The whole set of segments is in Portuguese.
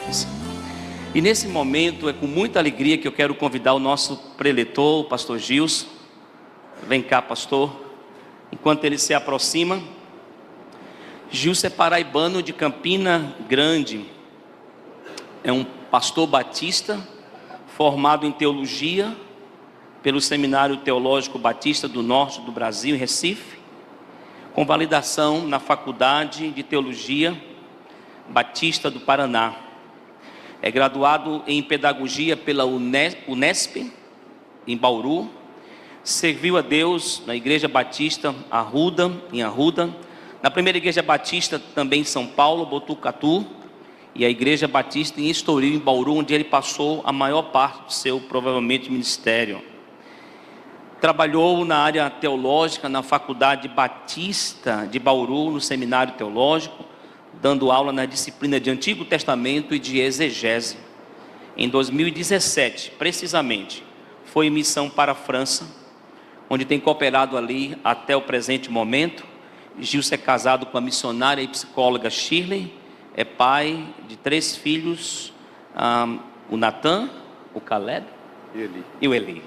Lopes. E nesse momento é com muita alegria que eu quero convidar o nosso preletor, o pastor Gilson. Vem cá, pastor. Enquanto ele se aproxima, Gilson é paraibano de Campina Grande. É um pastor batista, formado em teologia pelo Seminário Teológico Batista do Norte do Brasil, em Recife, com validação na Faculdade de Teologia Batista do Paraná. É graduado em Pedagogia pela Unesp, em Bauru. Serviu a Deus na Igreja Batista em Arruda, na Primeira Igreja Batista também em São Paulo, Botucatu, e a Igreja Batista em Estoril, em Bauru, onde ele passou a maior parte do seu, provavelmente, ministério. Trabalhou na área teológica na Faculdade Batista de Bauru, no Seminário Teológico, dando aula na disciplina de Antigo Testamento e de exegese. Em 2017, precisamente, foi em missão para a França, onde tem cooperado ali até o presente momento. Gilson é casado com a missionária e psicóloga Shirley, é pai de 3 filhos, o Natan, o Caleb e o Eli.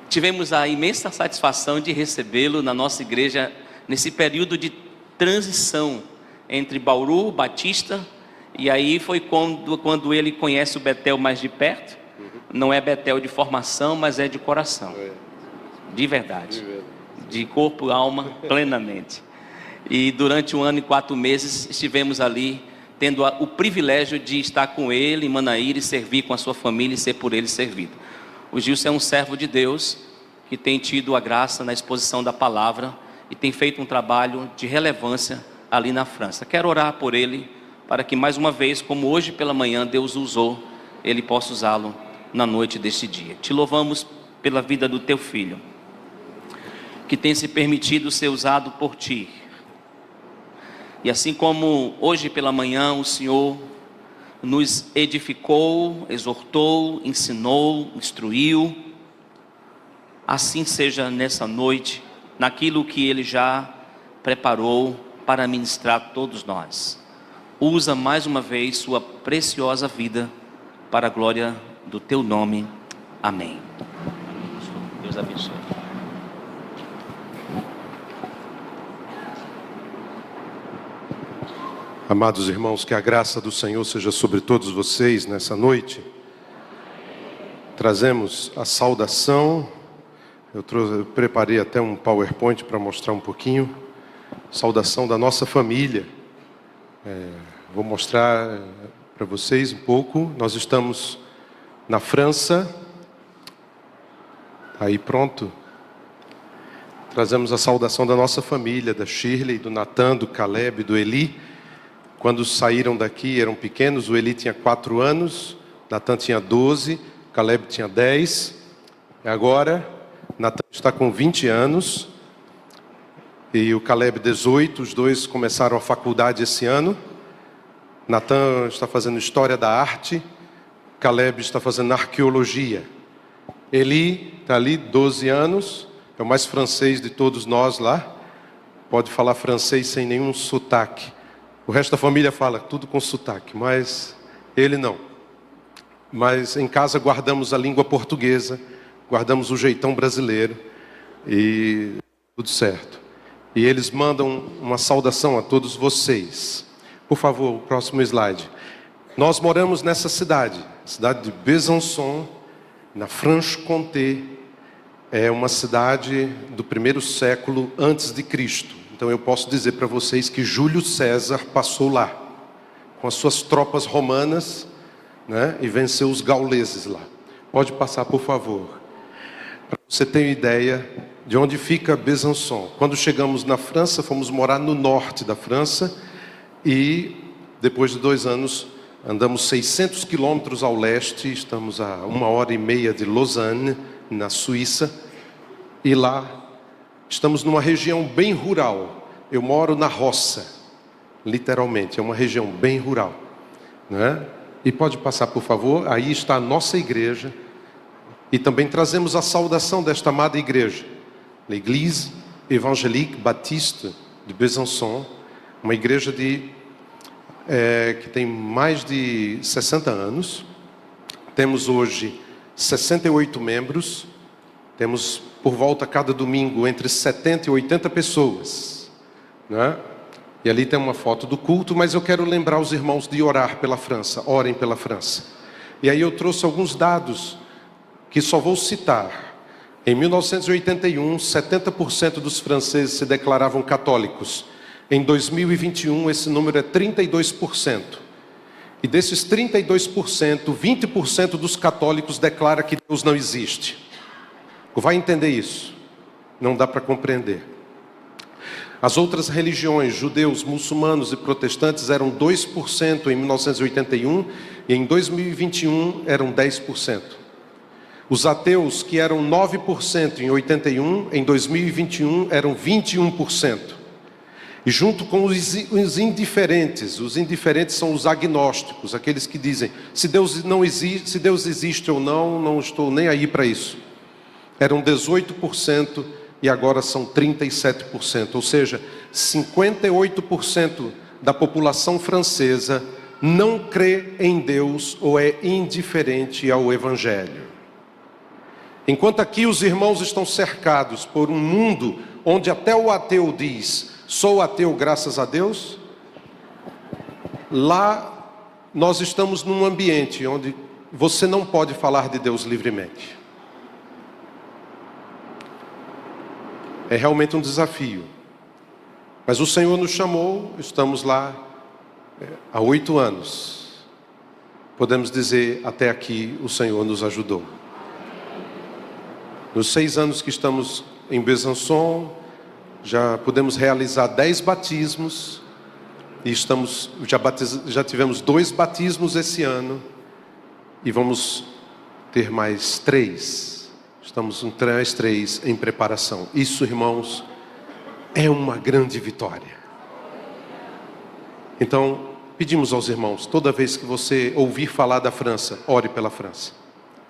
Tivemos a imensa satisfação de recebê-lo na nossa igreja nesse período de transição entre Bauru, Batista, e aí foi quando ele conhece o Betel mais de perto. Não é Betel de formação, mas é de coração, de verdade, de corpo e alma plenamente. E durante 1 ano e 4 meses estivemos ali, tendo o privilégio de estar com ele em Manaíra e servir com a sua família e ser por ele servido. O Gilson é um servo de Deus que tem tido a graça na exposição da palavra e tem feito um trabalho de relevância ali na França. Quero orar por ele, para que mais uma vez, como hoje pela manhã Deus o usou, ele possa usá-lo na noite deste dia. Te louvamos pela vida do teu filho, que tem se permitido ser usado por ti. E assim como hoje pela manhã o Senhor nos edificou, exortou, ensinou, instruiu, assim seja nessa noite, naquilo que Ele já preparou para ministrar a todos nós. Usa mais uma vez sua preciosa vida para a glória do teu nome. Amém. Deus abençoe. Amados irmãos, que a graça do Senhor seja sobre todos vocês nessa noite. Trazemos a saudação. Eu preparei até um PowerPoint para mostrar um pouquinho. Saudação da nossa família. Vou mostrar para vocês um pouco. Nós estamos na França. Aí pronto. Trazemos a saudação da nossa família, da Shirley, do Natan, do Caleb, do Eli. Quando saíram daqui eram pequenos. O Eli tinha 4 anos, Natan tinha 12, Caleb tinha 10. E agora Natan está com 20 anos e o Caleb 18. Os dois começaram a faculdade esse ano. Natan está fazendo História da Arte, Caleb está fazendo Arqueologia. Eli está ali, 12 anos, é o mais francês de todos nós lá. Pode falar francês sem nenhum sotaque. O resto da família fala tudo com sotaque, mas ele não. Mas em casa guardamos a língua portuguesa, guardamos o jeitão brasileiro e tudo certo. E eles mandam uma saudação a todos vocês. Por favor, o próximo slide. Nós moramos nessa cidade de Besançon, na Franche-Comté. É uma cidade do 1º século antes de Cristo. Então eu posso dizer para vocês que Júlio César passou lá, com as suas tropas romanas, né, e venceu os gauleses lá. Pode passar, por favor. Para você ter uma ideia de onde fica Besançon. Quando chegamos na França, fomos morar no norte da França. E depois de 2 anos, andamos 600 quilômetros ao leste. Estamos a 1h30 de Lausanne, na Suíça. E lá estamos numa região bem rural. Eu moro na roça, literalmente, é uma região bem rural, né? E pode passar, por favor. Aí está a nossa igreja. E também trazemos a saudação desta amada igreja, l'Église Évangélique Baptiste de Besançon, uma igreja de que tem mais de 60 anos. Temos hoje 68 membros. Temos por volta cada domingo entre 70 e 80 pessoas, né? E ali tem uma foto do culto, mas eu quero lembrar os irmãos de orar pela França. Orem pela França. E aí eu trouxe alguns dados que só vou citar. Em 1981, 70% dos franceses se declaravam católicos. Em 2021, esse número é 32%. E desses 32%, 20% dos católicos declara que Deus não existe. Vai entender isso? Não dá para compreender. As outras religiões, judeus, muçulmanos e protestantes, eram 2% em 1981 e em 2021 eram 10%. Os ateus, que eram 9% em 81, em 2021 eram 21%. E junto com os indiferentes são os agnósticos, aqueles que dizem, se Deus não existe, se Deus existe ou não, não estou nem aí para isso. Eram 18% e agora são 37%, ou seja, 58% da população francesa não crê em Deus ou é indiferente ao Evangelho. Enquanto aqui os irmãos estão cercados por um mundo onde até o ateu diz, sou ateu graças a Deus, lá nós estamos num ambiente onde você não pode falar de Deus livremente. É realmente um desafio. Mas o Senhor nos chamou, estamos lá há 8 anos. Podemos dizer, até aqui o Senhor nos ajudou. Nos 6 anos que estamos em Besançon, já pudemos realizar 10 batismos. E já tivemos 2 batismos esse ano. E vamos ter mais 3. Estamos com 3 em preparação. Isso, irmãos, é uma grande vitória. Então, pedimos aos irmãos, toda vez que você ouvir falar da França, ore pela França.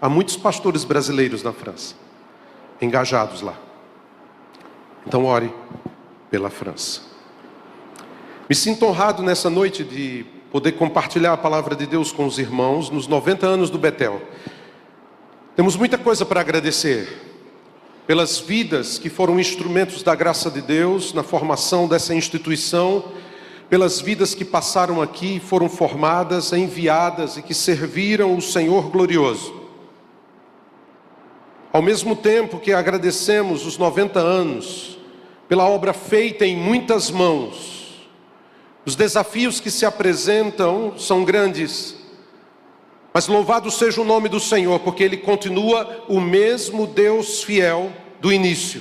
Há muitos pastores brasileiros na França, engajados lá. Então, ore pela França. Me sinto honrado nessa noite de poder compartilhar a palavra de Deus com os irmãos nos 90 anos do Betel. Temos muita coisa para agradecer pelas vidas que foram instrumentos da graça de Deus na formação dessa instituição, pelas vidas que passaram aqui, foram formadas, enviadas e que serviram o Senhor glorioso. Ao mesmo tempo que agradecemos os 90 anos pela obra feita em muitas mãos, os desafios que se apresentam são grandes. Mas louvado seja o nome do Senhor, porque Ele continua o mesmo Deus fiel do início.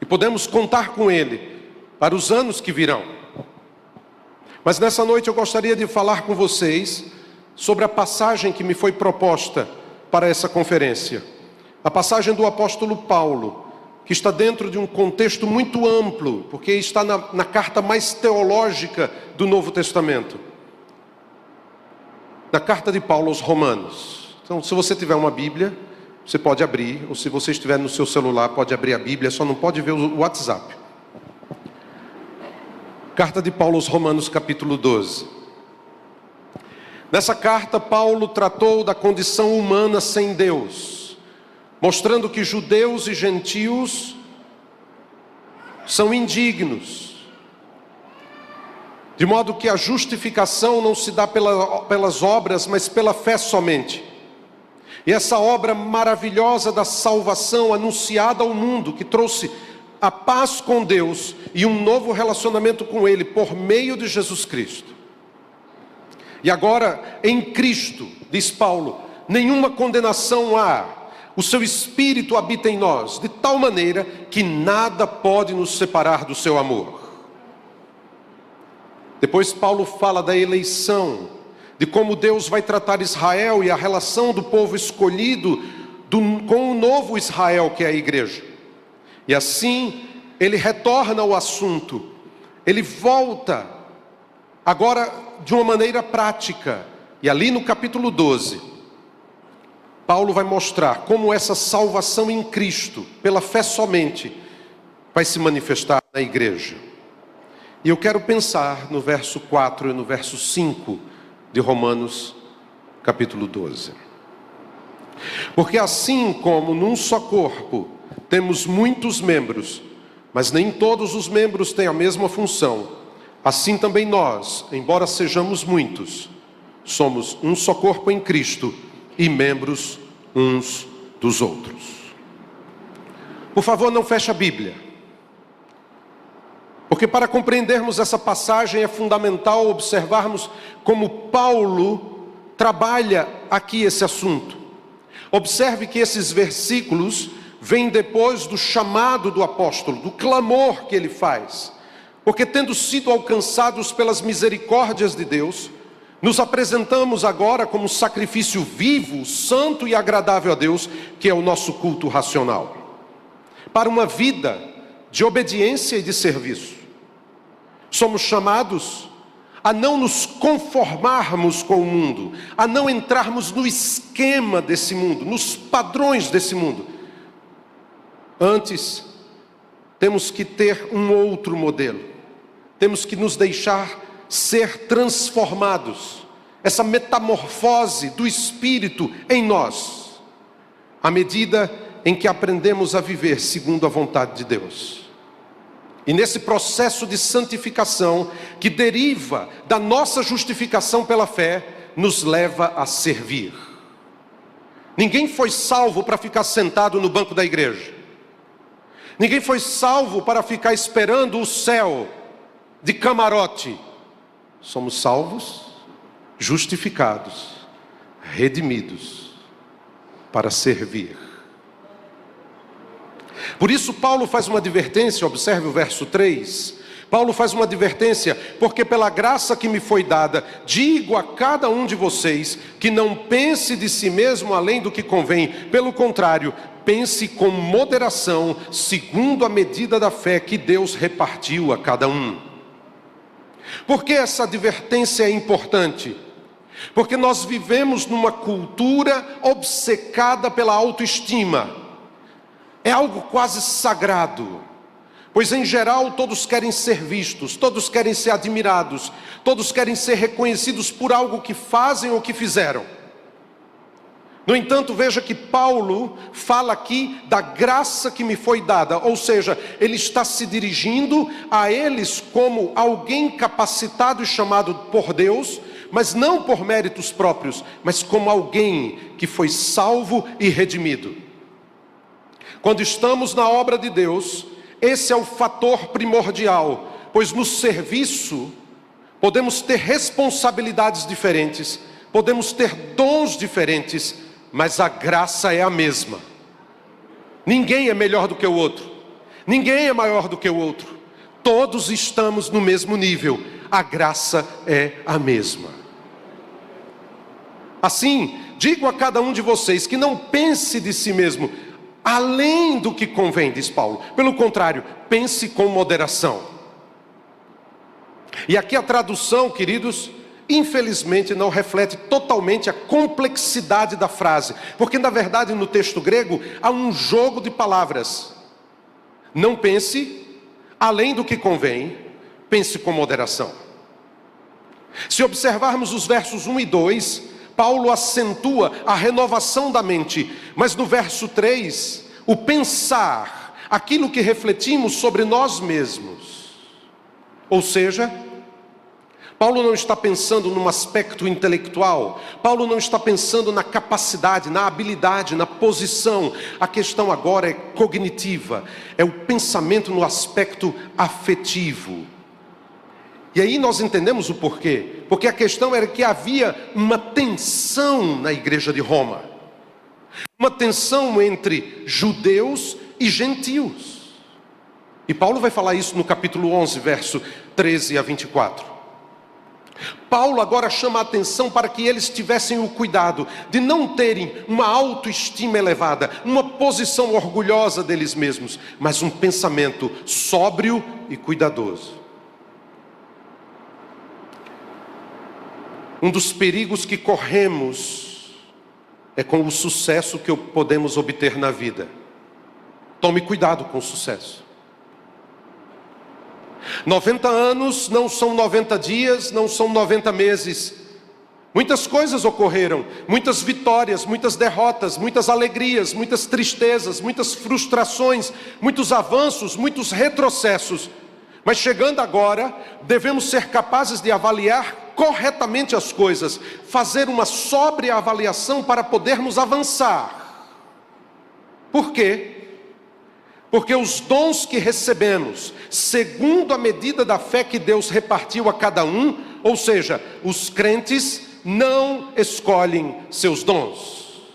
E podemos contar com Ele para os anos que virão. Mas nessa noite eu gostaria de falar com vocês sobre a passagem que me foi proposta para essa conferência. A passagem do apóstolo Paulo, que está dentro de um contexto muito amplo, porque está na carta mais teológica do Novo Testamento. Na carta de Paulo aos Romanos. Então, se você tiver uma Bíblia, você pode abrir, ou se você estiver no seu celular, pode abrir a Bíblia, só não pode ver o WhatsApp. Carta de Paulo aos Romanos, capítulo 12. Nessa carta, Paulo tratou da condição humana sem Deus, mostrando que judeus e gentios são indignos, de modo que a justificação não se dá pelas obras, mas pela fé somente. E essa obra maravilhosa da salvação anunciada ao mundo, que trouxe a paz com Deus e um novo relacionamento com Ele por meio de Jesus Cristo. E agora, em Cristo, diz Paulo, nenhuma condenação há. O seu Espírito habita em nós, de tal maneira que nada pode nos separar do seu amor. Depois Paulo fala da eleição, de como Deus vai tratar Israel e a relação do povo escolhido com o novo Israel, que é a igreja. E assim, ele retorna ao assunto, ele volta, agora de uma maneira prática. E ali no capítulo 12, Paulo vai mostrar como essa salvação em Cristo, pela fé somente, vai se manifestar na igreja. E eu quero pensar no verso 4 e no verso 5 de Romanos, capítulo 12. Porque assim como num só corpo temos muitos membros, mas nem todos os membros têm a mesma função, assim também nós, embora sejamos muitos, somos um só corpo em Cristo e membros uns dos outros. Por favor, não feche a Bíblia, porque para compreendermos essa passagem é fundamental observarmos como Paulo trabalha aqui esse assunto. Observe que esses versículos vêm depois do chamado do apóstolo, do clamor que ele faz. Porque tendo sido alcançados pelas misericórdias de Deus, nos apresentamos agora como sacrifício vivo, santo e agradável a Deus, que é o nosso culto racional. Para uma vida de obediência e de serviço. Somos chamados a não nos conformarmos com o mundo, a não entrarmos no esquema desse mundo, nos padrões desse mundo. Antes, temos que ter um outro modelo. Temos que nos deixar ser transformados. Essa metamorfose do Espírito em nós, à medida em que aprendemos a viver segundo a vontade de Deus. E nesse processo de santificação, que deriva da nossa justificação pela fé, nos leva a servir. Ninguém foi salvo para ficar sentado no banco da igreja. Ninguém foi salvo para ficar esperando o céu de camarote. Somos salvos, justificados, redimidos para servir. Por isso Paulo faz uma advertência, observe o verso 3. Paulo faz uma advertência, porque pela graça que me foi dada, digo a cada um de vocês, que não pense de si mesmo além do que convém. Pelo contrário, pense com moderação, segundo a medida da fé que Deus repartiu a cada um. Por que essa advertência é importante? Porque nós vivemos numa cultura obcecada pela autoestima. É algo quase sagrado, pois em geral todos querem ser vistos, todos querem ser admirados, todos querem ser reconhecidos por algo que fazem ou que fizeram. No entanto, veja que Paulo fala aqui da graça que me foi dada, ou seja, ele está se dirigindo a eles como alguém capacitado e chamado por Deus, mas não por méritos próprios, mas como alguém que foi salvo e redimido. Quando estamos na obra de Deus, esse é o fator primordial, pois no serviço podemos ter responsabilidades diferentes, podemos ter dons diferentes, mas a graça é a mesma. Ninguém é melhor do que o outro, ninguém é maior do que o outro, todos estamos no mesmo nível, a graça é a mesma. Assim, digo a cada um de vocês que não pense de si mesmo além do que convém, diz Paulo. Pelo contrário, pense com moderação. E aqui a tradução, queridos, infelizmente não reflete totalmente a complexidade da frase, porque na verdade no texto grego há um jogo de palavras. Não pense além do que convém, pense com moderação. Se observarmos os versos 1 e 2, Paulo acentua a renovação da mente, mas no verso 3, o pensar, aquilo que refletimos sobre nós mesmos. Ou seja, Paulo não está pensando num aspecto intelectual, Paulo não está pensando na capacidade, na habilidade, na posição. A questão agora é cognitiva, é o pensamento no aspecto afetivo. E aí nós entendemos o porquê. Porque a questão era que havia uma tensão na igreja de Roma. Uma tensão entre judeus e gentios. E Paulo vai falar isso no capítulo 11, verso 13 a 24. Paulo agora chama a atenção para que eles tivessem o cuidado de não terem uma autoestima elevada, uma posição orgulhosa deles mesmos, mas um pensamento sóbrio e cuidadoso. Um dos perigos que corremos é com o sucesso que podemos obter na vida. Tome cuidado com o sucesso. 90 anos não são 90 dias, não são 90 meses. Muitas coisas ocorreram, muitas vitórias, muitas derrotas, muitas alegrias, muitas tristezas, muitas frustrações, muitos avanços, muitos retrocessos. Mas chegando agora, devemos ser capazes de avaliar corretamente as coisas, fazer uma sóbria avaliação para podermos avançar. Por quê? Porque os dons que recebemos, segundo a medida da fé que Deus repartiu a cada um, ou seja, os crentes não escolhem seus dons.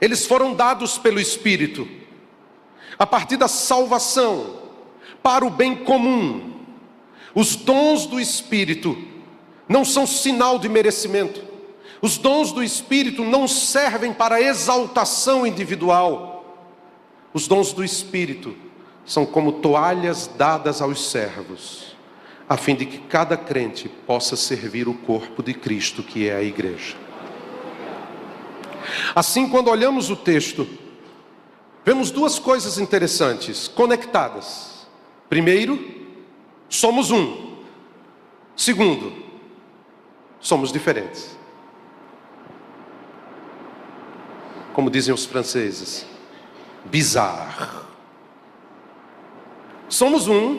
Eles foram dados pelo Espírito, a partir da salvação, para o bem comum. Os dons do Espírito não são sinal de merecimento. Os dons do Espírito não servem para exaltação individual. Os dons do Espírito são como toalhas dadas aos servos, a fim de que cada crente possa servir o corpo de Cristo, que é a igreja. Assim, quando olhamos o texto, vemos duas coisas interessantes, conectadas. Primeiro, somos um. Segundo, somos diferentes. Como dizem os franceses, bizarre. Somos um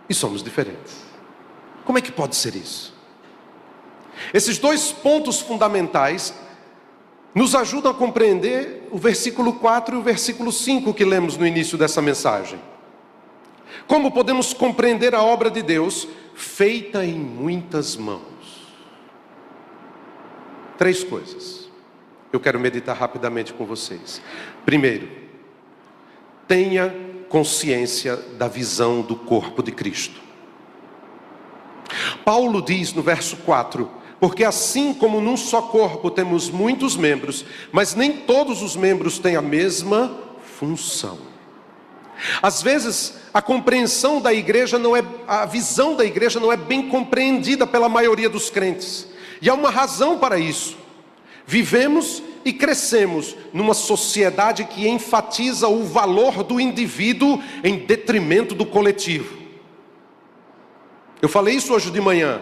e somos diferentes. Como é que pode ser isso? Esses dois pontos fundamentais nos ajudam a compreender o versículo 4 e o versículo 5 que lemos no início dessa mensagem. Como podemos compreender a obra de Deus feita em muitas mãos? Três coisas. Eu quero meditar rapidamente com vocês. Primeiro, tenha consciência da visão do corpo de Cristo. Paulo diz no verso 4: porque assim como num só corpo temos muitos membros, mas nem todos os membros têm a mesma função. Às vezes a compreensão da igreja a visão da igreja não é bem compreendida pela maioria dos crentes. E há uma razão para isso. Vivemos e crescemos numa sociedade que enfatiza o valor do indivíduo em detrimento do coletivo. Eu falei isso hoje de manhã.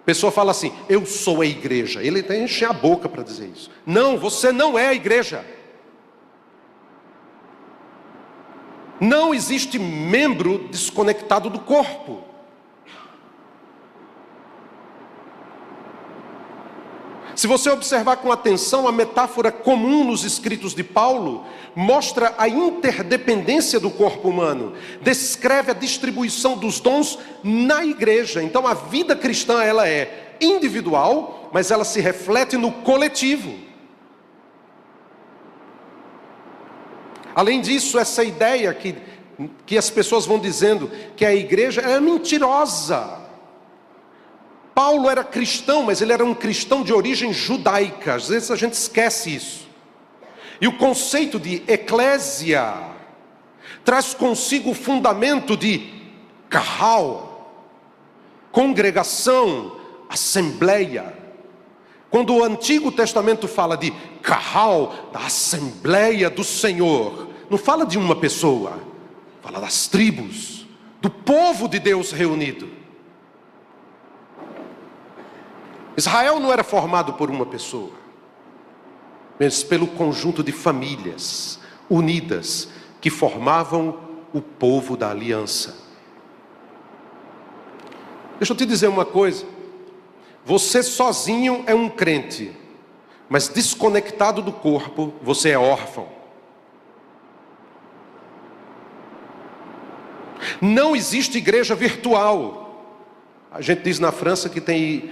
A pessoa fala assim: eu sou a igreja. Ele até enche a boca para dizer isso. Não, você não é a igreja. Não existe membro desconectado do corpo. Se você observar com atenção, a metáfora comum nos escritos de Paulo mostra a interdependência do corpo humano, descreve a distribuição dos dons na igreja. Então a vida cristã, ela é individual, mas ela se reflete no coletivo. Além disso, essa ideia que as pessoas vão dizendo que a igreja é mentirosa. Paulo era cristão, mas ele era um cristão de origem judaica. Às vezes a gente esquece isso. E o conceito de eclésia traz consigo o fundamento de kahal, congregação, assembleia. Quando o Antigo Testamento fala de kahal, da Assembleia do Senhor, não fala de uma pessoa, fala das tribos, do povo de Deus reunido. Israel não era formado por uma pessoa, mas pelo conjunto de famílias unidas que formavam o povo da aliança. Deixa eu te dizer uma coisa: você sozinho é um crente, mas desconectado do corpo, você é órfão. Não existe igreja virtual. A gente diz na França que tem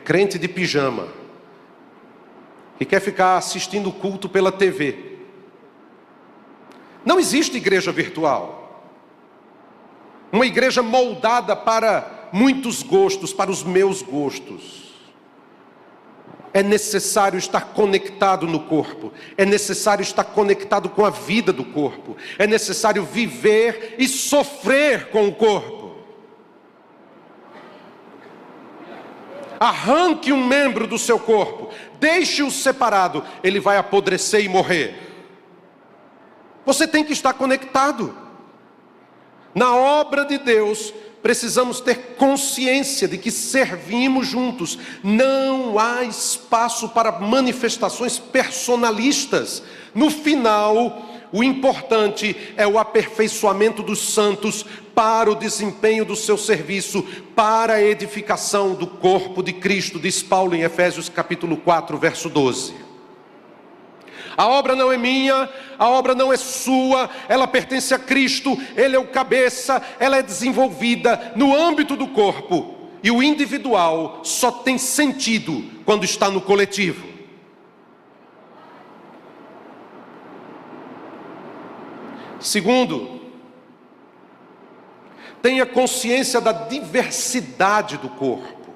crente de pijama, que quer ficar assistindo o culto pela TV. Não existe igreja virtual. Uma igreja moldada para muitos gostos, para os meus gostos. É necessário estar conectado no corpo. É necessário estar conectado com a vida do corpo. É necessário viver e sofrer com o corpo. Arranque um membro do seu corpo, deixe-o separado, ele vai apodrecer e morrer. Você tem que estar conectado. Na obra de Deus, precisamos ter consciência de que servimos juntos. Não há espaço para manifestações personalistas. No final, o importante é o aperfeiçoamento dos santos para o desempenho do seu serviço, para a edificação do corpo de Cristo, diz Paulo em Efésios capítulo 4, verso 12. A obra não é minha, a obra não é sua, ela pertence a Cristo, Ele é o cabeça, ela é desenvolvida no âmbito do corpo. E o individual só tem sentido quando está no coletivo. Segundo, tenha consciência da diversidade do corpo.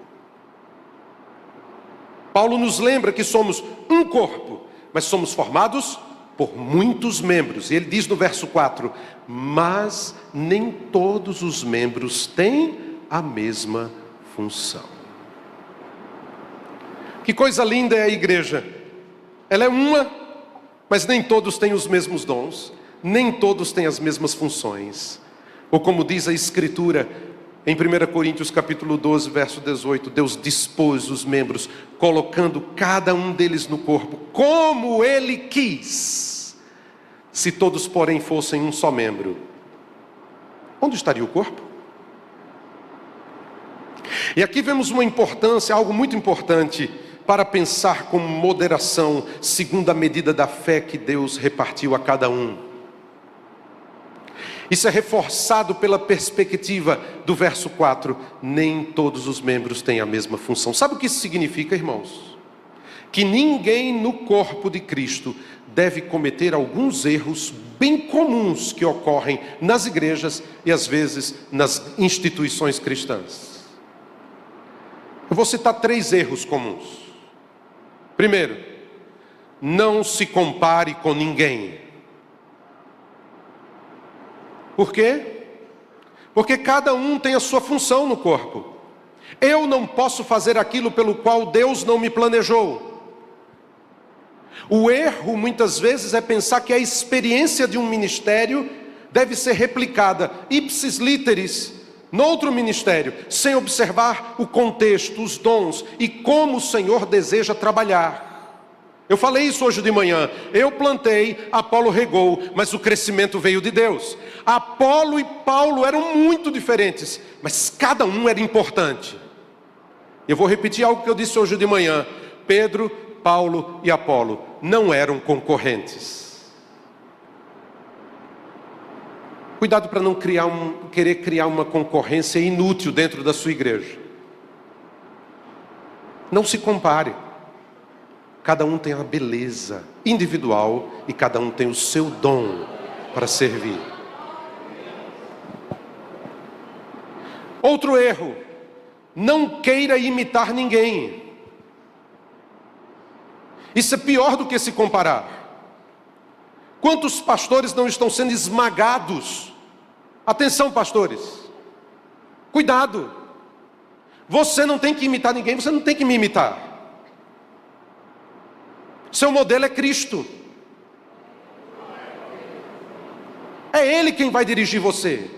Paulo nos lembra que somos um corpo, mas somos formados por muitos membros. E ele diz no verso 4, mas nem todos os membros têm a mesma função. Que coisa linda é a igreja. Ela é uma, mas nem todos têm os mesmos dons, nem todos têm as mesmas funções. Ou como diz a Escritura, em 1 Coríntios capítulo 12, verso 18, Deus dispôs os membros, colocando cada um deles no corpo, como Ele quis. Se todos, porém, fossem um só membro, onde estaria o corpo? E aqui vemos uma importância, algo muito importante, para pensar com moderação, segundo a medida da fé que Deus repartiu a cada um. Isso é reforçado pela perspectiva do verso 4. Nem todos os membros têm a mesma função. Sabe o que isso significa, irmãos? Que ninguém no corpo de Cristo deve cometer alguns erros bem comuns que ocorrem nas igrejas e às vezes nas instituições cristãs. Eu vou citar 3 erros comuns. Primeiro, não se compare com ninguém. Por quê? Porque cada um tem a sua função no corpo. Eu não posso fazer aquilo pelo qual Deus não me planejou. O erro muitas vezes é pensar que a experiência de um ministério deve ser replicada ipsis literis no outro ministério, sem observar o contexto, os dons e como o Senhor deseja trabalhar. Eu falei isso hoje de manhã. Eu plantei, Apolo regou, mas o crescimento veio de Deus. Apolo e Paulo eram muito diferentes, mas cada um era importante. Eu vou repetir algo que eu disse hoje de manhã. Pedro, Paulo e Apolo não eram concorrentes. Cuidado para não querer criar uma concorrência inútil dentro da sua igreja. Não se compare. Cada um tem a beleza individual e cada um tem o seu dom para servir. Outro erro, não queira imitar ninguém. Isso é pior do que se comparar. Quantos pastores não estão sendo esmagados? Atenção, pastores. Cuidado. Você não tem que imitar ninguém, você não tem que me imitar. Seu modelo é Cristo. É Ele quem vai dirigir você.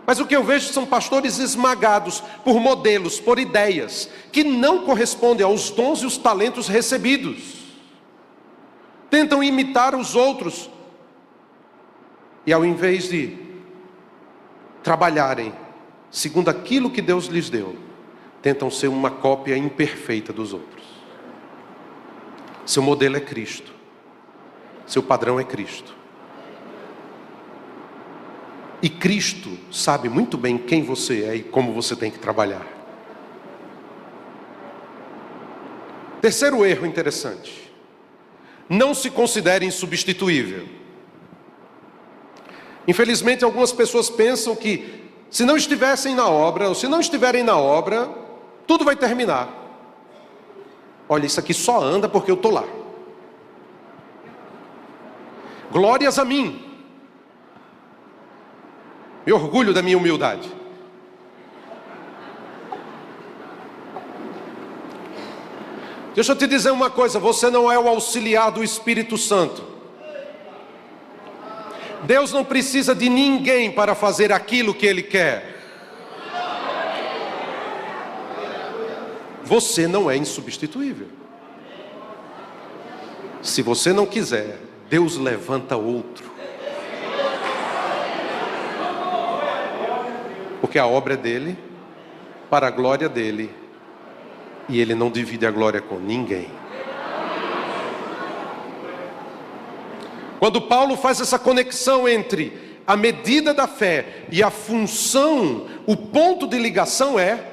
Mas o que eu vejo são pastores esmagados por modelos, por ideias, que não correspondem aos dons e os talentos recebidos. Tentam imitar os outros. E ao invés de trabalharem segundo aquilo que Deus lhes deu, tentam ser uma cópia imperfeita dos outros. Seu modelo é Cristo. Seu padrão é Cristo. E Cristo sabe muito bem quem você é e como você tem que trabalhar. Terceiro erro interessante. Não se considere insubstituível. Infelizmente, algumas pessoas pensam que se não estivessem na obra, ou se não estiverem na obra, tudo vai terminar. Olha, isso aqui só anda porque eu estou lá. Glórias a mim. Me orgulho da minha humildade. Deixa eu te dizer uma coisa, você não é o auxiliar do Espírito Santo. Deus não precisa de ninguém para fazer aquilo que Ele quer. Você não é insubstituível. Se você não quiser, Deus levanta outro. Porque a obra é dele, para a glória dele, e ele não divide a glória com ninguém. Quando Paulo faz essa conexão entre a medida da fé e a função, o ponto de ligação é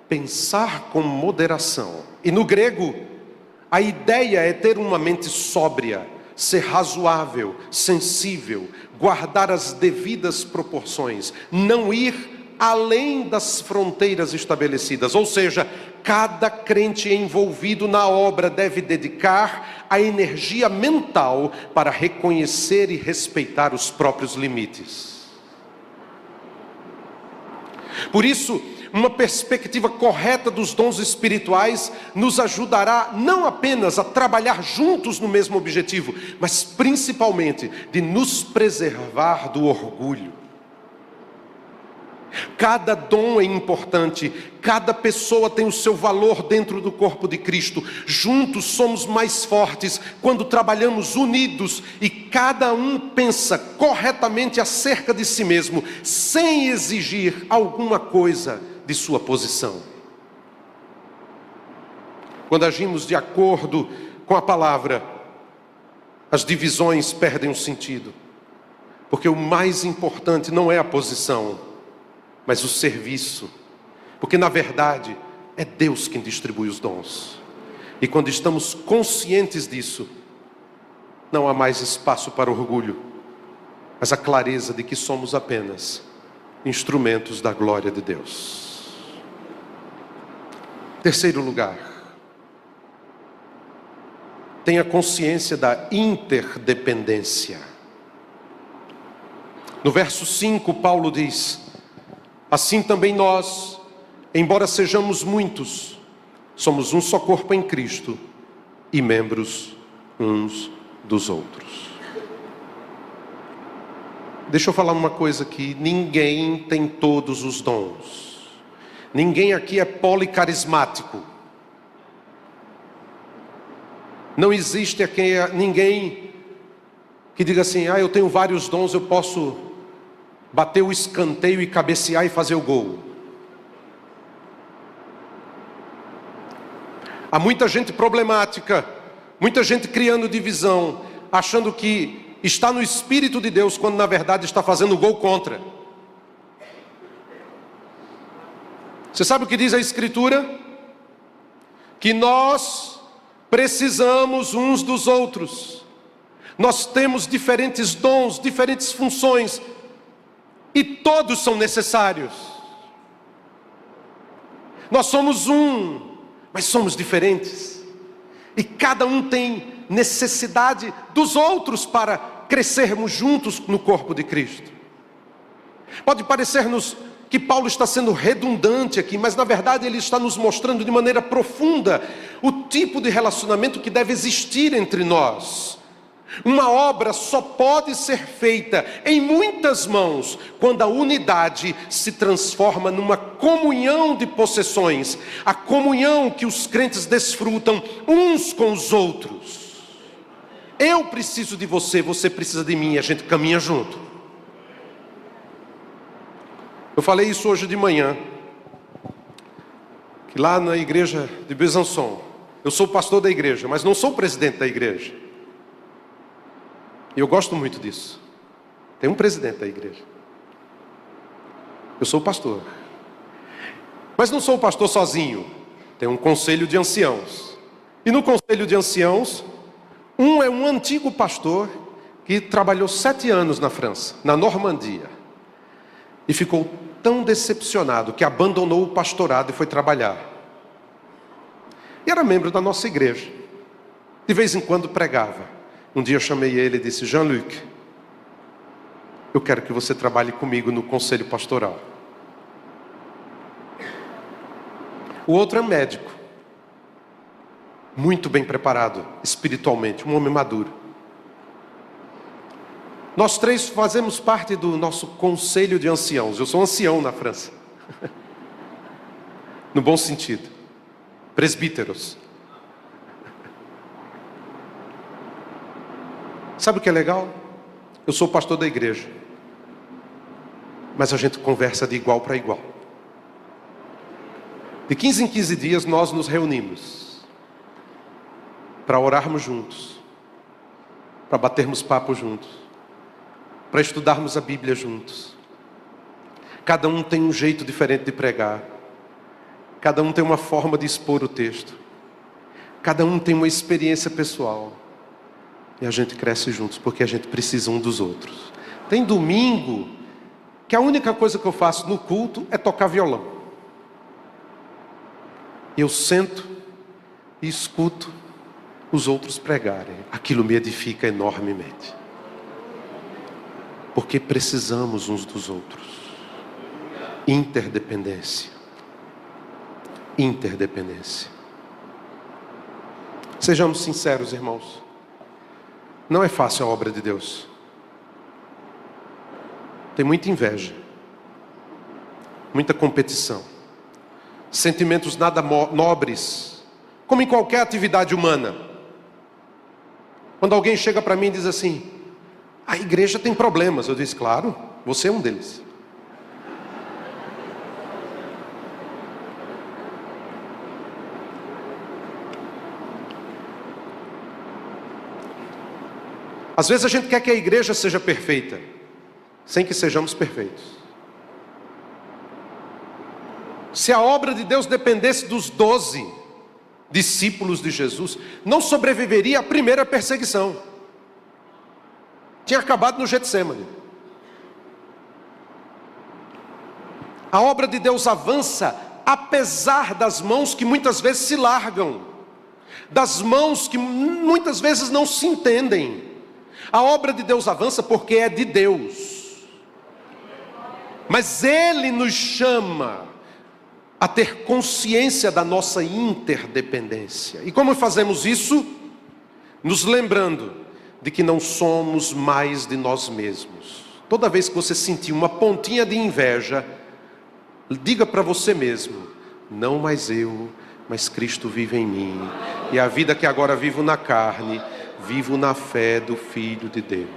pensar com moderação. E no grego, a ideia é ter uma mente sóbria, ser razoável, sensível, guardar as devidas proporções, não ir além das fronteiras estabelecidas. Ou seja, cada crente envolvido na obra deve dedicar a energia mental para reconhecer e respeitar os próprios limites. Por isso, uma perspectiva correta dos dons espirituais nos ajudará não apenas a trabalhar juntos no mesmo objetivo, mas principalmente de nos preservar do orgulho. Cada dom é importante, cada pessoa tem o seu valor dentro do corpo de Cristo. Juntos somos mais fortes quando trabalhamos unidos e cada um pensa corretamente acerca de si mesmo, sem exigir alguma coisa de sua posição. Quando agimos de acordo com a palavra, as divisões perdem o sentido, porque o mais importante não é a posição, mas o serviço, porque na verdade é Deus quem distribui os dons. E quando estamos conscientes disso, não há mais espaço para orgulho, mas a clareza de que somos apenas instrumentos da glória de Deus. Terceiro lugar, tenha consciência da interdependência. No verso 5, Paulo diz: assim também nós, embora sejamos muitos, somos um só corpo em Cristo e membros uns dos outros. Deixa eu falar uma coisa aqui: ninguém tem todos os dons. Ninguém aqui é policarismático. Não existe aqui ninguém que diga assim: eu tenho vários dons, eu posso bater o escanteio e cabecear e fazer o gol. Há muita gente problemática, muita gente criando divisão, achando que está no Espírito de Deus, quando na verdade está fazendo gol contra. Você sabe o que diz a Escritura? Que nós precisamos uns dos outros. Nós temos diferentes dons, diferentes funções, e todos são necessários. Nós somos um, mas somos diferentes. E cada um tem necessidade dos outros para crescermos juntos no corpo de Cristo. Pode parecer-nos que Paulo está sendo redundante aqui, mas na verdade ele está nos mostrando de maneira profunda o tipo de relacionamento que deve existir entre nós. Uma obra só pode ser feita em muitas mãos quando a unidade se transforma numa comunhão de possessões, a comunhão que os crentes desfrutam uns com os outros. Eu preciso de você, você precisa de mim, a gente caminha junto. Eu falei isso hoje de manhã, que lá na igreja de Besançon, eu sou pastor da igreja, mas não sou presidente da igreja. E eu gosto muito disso. Tem um presidente da igreja. Eu sou pastor. Mas não sou pastor sozinho. Tem um conselho de anciãos. E no conselho de anciãos, é um antigo pastor que trabalhou 7 anos na França, na Normandia. E ficou tão decepcionado que abandonou o pastorado e foi trabalhar. E era membro da nossa igreja. De vez em quando pregava. Um dia eu chamei ele e disse: Jean-Luc, eu quero que você trabalhe comigo no conselho pastoral. O outro é médico, muito bem preparado espiritualmente, um homem maduro. Nós três fazemos parte do nosso conselho de anciãos. Eu sou ancião na França. No bom sentido. Presbíteros. Sabe o que é legal? Eu sou pastor da igreja. Mas a gente conversa de igual para igual. De 15 em 15 dias nós nos reunimos para orarmos juntos, para batermos papo juntos, para estudarmos a Bíblia juntos. Cada um tem um jeito diferente de pregar. Cada um tem uma forma de expor o texto. Cada um tem uma experiência pessoal. E a gente cresce juntos, porque a gente precisa um dos outros. Tem domingo que a única coisa que eu faço no culto é tocar violão. Eu sento e escuto os outros pregarem. Aquilo me edifica enormemente. Porque precisamos uns dos outros. Interdependência. Interdependência. Sejamos sinceros, irmãos. Não é fácil a obra de Deus. Tem muita inveja. Muita competição. Sentimentos nada nobres. Como em qualquer atividade humana. Quando alguém chega para mim e diz assim: a igreja tem problemas. Eu disse: claro, você é um deles. Às vezes a gente quer que a igreja seja perfeita, sem que sejamos perfeitos. Se a obra de Deus dependesse dos 12 discípulos de Jesus, não sobreviveria à primeira perseguição. Tinha acabado no Getsêmani. A obra de Deus avança apesar das mãos que muitas vezes se largam, das mãos que muitas vezes não se entendem. A obra de Deus avança porque é de Deus. Mas Ele nos chama a ter consciência da nossa interdependência. E como fazemos isso? Nos lembrando de que não somos mais de nós mesmos. Toda vez que você sentir uma pontinha de inveja, diga para você mesmo: não mais eu, mas Cristo vive em mim. E a vida que agora vivo na carne, vivo na fé do Filho de Deus.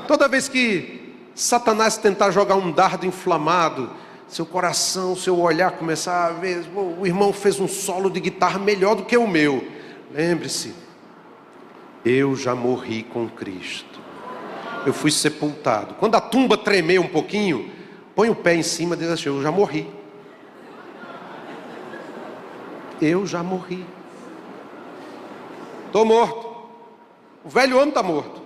Toda vez que Satanás tentar jogar um dardo inflamado, seu coração, seu olhar começar a ver: o irmão fez um solo de guitarra melhor do que o meu. Lembre-se, eu já morri com Cristo. Eu fui sepultado. Quando a tumba tremer um pouquinho, põe o pé em cima e diz assim: eu já morri. Eu já morri. Estou morto. O velho homem está morto.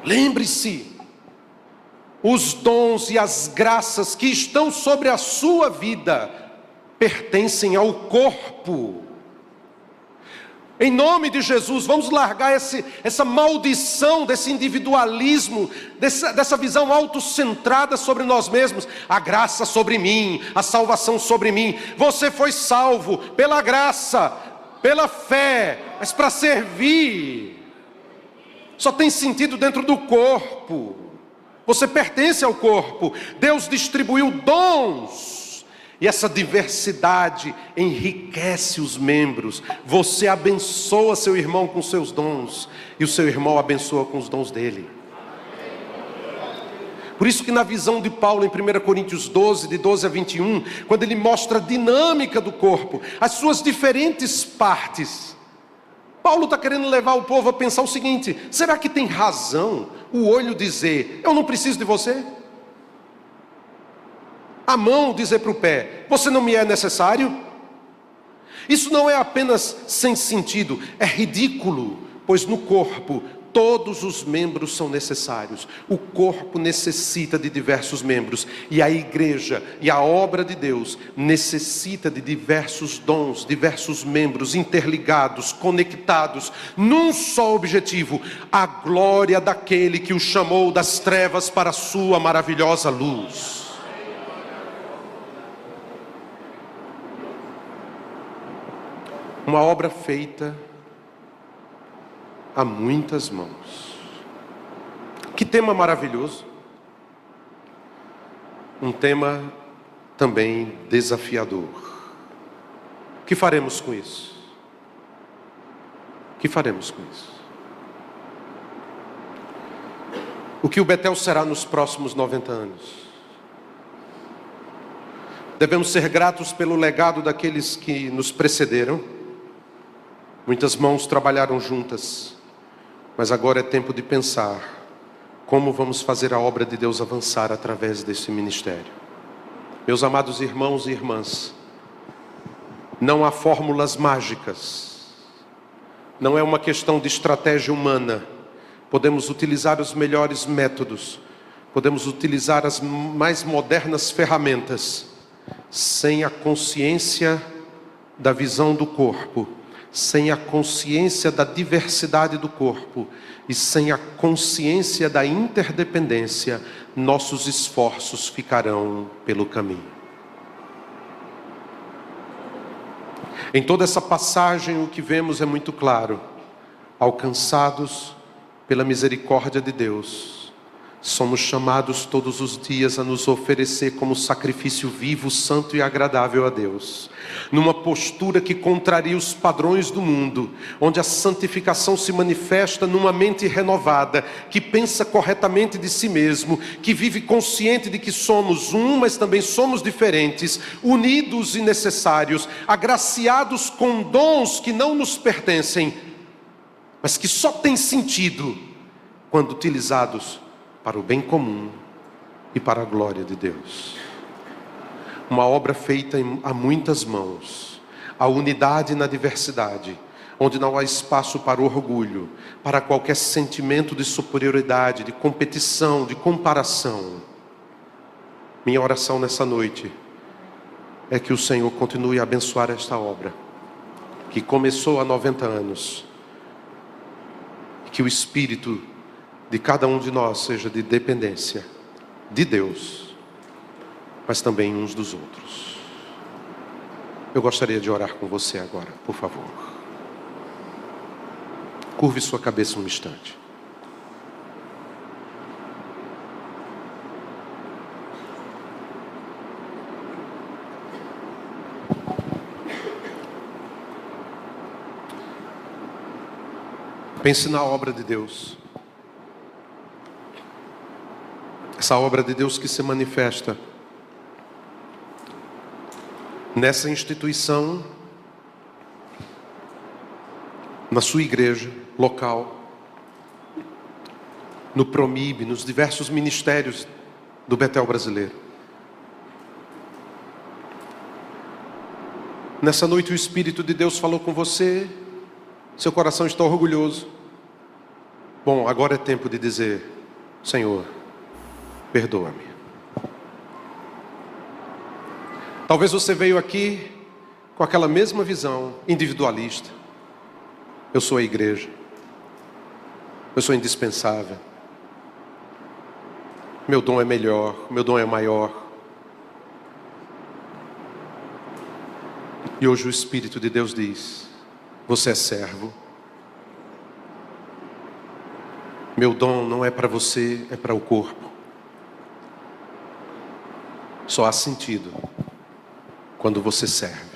Lembre-se, os dons e as graças que estão sobre a sua vida pertencem ao corpo. Em nome de Jesus, vamos largar essa maldição desse individualismo, dessa visão autocentrada sobre nós mesmos. A graça sobre mim, a salvação sobre mim. Você foi salvo pela graça, pela fé, mas para servir. Só tem sentido dentro do corpo. Você pertence ao corpo. Deus distribuiu dons. E essa diversidade enriquece os membros. Você abençoa seu irmão com seus dons, e o seu irmão abençoa com os dons dele. Por isso que na visão de Paulo em 1 Coríntios 12, de 12 a 21, quando ele mostra a dinâmica do corpo, as suas diferentes partes, Paulo está querendo levar o povo a pensar o seguinte: será que tem razão o olho dizer, eu não preciso de você? A mão dizer para o pé, você não me é necessário? Isso não é apenas sem sentido, é ridículo, pois no corpo todos os membros são necessários. O corpo necessita de diversos membros, e a igreja e a obra de Deus necessita de diversos dons, diversos membros interligados, conectados, num só objetivo: a glória daquele que o chamou das trevas para a sua maravilhosa luz. Uma obra feita a muitas mãos. Que tema maravilhoso. Um tema também desafiador. O que faremos com isso? O que faremos com isso? O que o Betel será nos próximos 90 anos? Devemos ser gratos pelo legado daqueles que nos precederam. Muitas mãos trabalharam juntas, mas agora é tempo de pensar como vamos fazer a obra de Deus avançar através desse ministério. Meus amados irmãos e irmãs, não há fórmulas mágicas, não é uma questão de estratégia humana. Podemos utilizar os melhores métodos, podemos utilizar as mais modernas ferramentas, sem a consciência da visão do corpo, sem a consciência da diversidade do corpo e sem a consciência da interdependência, nossos esforços ficarão pelo caminho. Em toda essa passagem o que vemos é muito claro: alcançados pela misericórdia de Deus, somos chamados todos os dias a nos oferecer como sacrifício vivo, santo e agradável a Deus, numa postura que contraria os padrões do mundo, onde a santificação se manifesta numa mente renovada, que pensa corretamente de si mesmo, que vive consciente de que somos um, mas também somos diferentes, unidos e necessários, agraciados com dons que não nos pertencem, mas que só têm sentido quando utilizados para o bem comum e para a glória de Deus. Uma obra feita a muitas mãos, a unidade na diversidade, onde não há espaço para orgulho, para qualquer sentimento de superioridade, de competição, de comparação. Minha oração nessa noite é que o Senhor continue a abençoar esta obra, que começou há 90 anos, e que o Espírito de cada um de nós seja de dependência de Deus, mas também uns dos outros. Eu gostaria de orar com você agora, por favor. Curve sua cabeça um instante. Pense na obra de Deus. Essa obra de Deus que se manifesta nessa instituição, na sua igreja local, no Promib, nos diversos ministérios do Betel brasileiro. Nessa noite o Espírito de Deus falou com você, seu coração está orgulhoso. Bom, agora é tempo de dizer: Senhor, perdoa-me. Talvez você veio aqui com aquela mesma visão individualista. Eu sou a igreja. Eu sou indispensável. Meu dom é melhor, meu dom é maior. E hoje o Espírito de Deus diz: você é servo. Meu dom não é para você, é para o corpo. Só há sentido quando você serve.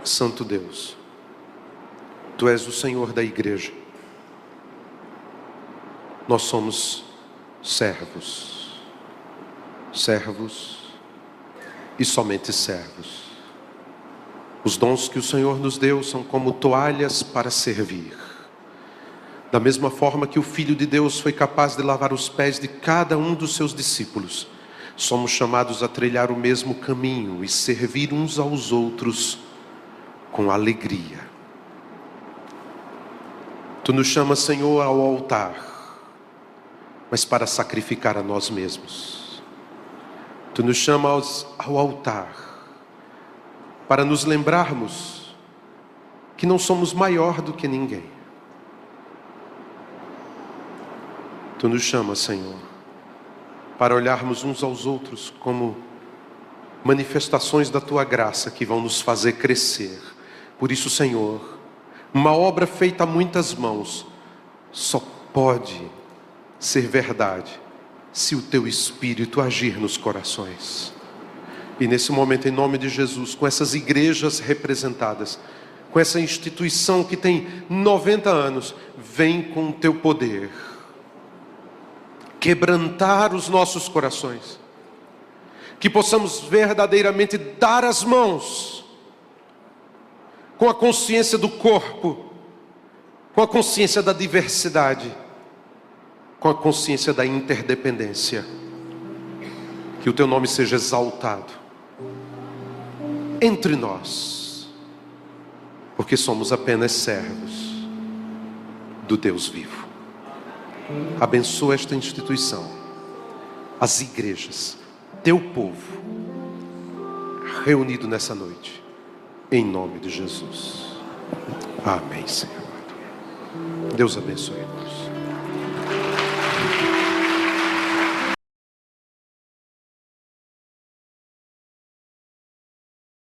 Santo Deus, Tu és o Senhor da igreja. Nós somos servos. Servos e somente servos. Os dons que o Senhor nos deu são como toalhas para servir. Da mesma forma que o Filho de Deus foi capaz de lavar os pés de cada um dos seus discípulos, somos chamados a trilhar o mesmo caminho e servir uns aos outros com alegria. Tu nos chamas, Senhor, ao altar, mas para sacrificar a nós mesmos. Tu nos chamas ao altar para nos lembrarmos que não somos maior do que ninguém. Tu nos chamas, Senhor, para olharmos uns aos outros como manifestações da tua graça que vão nos fazer crescer. Por isso, Senhor, uma obra feita a muitas mãos só pode ser verdade se o teu Espírito agir nos corações. E nesse momento, em nome de Jesus, com essas igrejas representadas, com essa instituição que tem 90 anos, vem com o teu poder quebrantar os nossos corações, que possamos verdadeiramente dar as mãos com a consciência do corpo, com a consciência da diversidade, com a consciência da interdependência. Que o teu nome seja exaltado entre nós, porque somos apenas servos do Deus vivo. Abençoa esta instituição, as igrejas, teu povo reunido nessa noite, em nome de Jesus. Amém, Senhor. Deus abençoe-nos.